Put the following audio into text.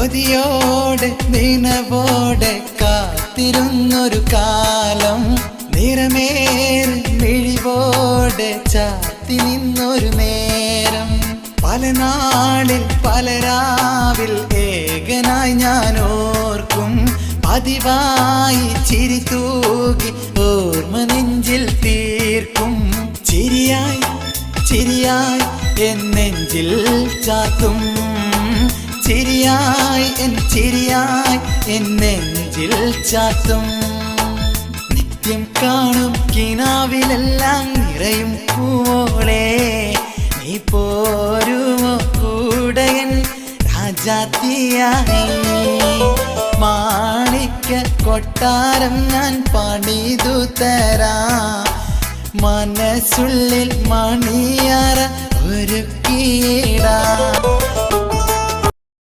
കൊതിയോടെ നിനവോടെ കാത്തിരുന്നൊരു കാലം നിറമേറി മിഴിവോടെ ചാത്തി നിന്നൊരു നേരം പല നാളിൽ പല രാവിൽ ഏകനായി ഞാൻ ഓർക്കും പതിവായി ചിരി തൂകി ഓർമ്മ നെഞ്ചിൽ തീർക്കും ചിരിയായി ചിരിയായി എൻ നെഞ്ചിൽ ചാത്തും ചിരിയായി എൻ നെഞ്ചിൽ ചാത്തും നിത്യം കാണും കിനാവിലെല്ലാം നിറയും പൂവോളെ നീ പോരുമോ കൂടയൻ രാജാത്തിയായി മാണിക്യ കൊട്ടാരം ഞാൻ പണിതു തരാം മനസ്സുള്ളിൽ മണിയറ ഒരുക്കിയിടാം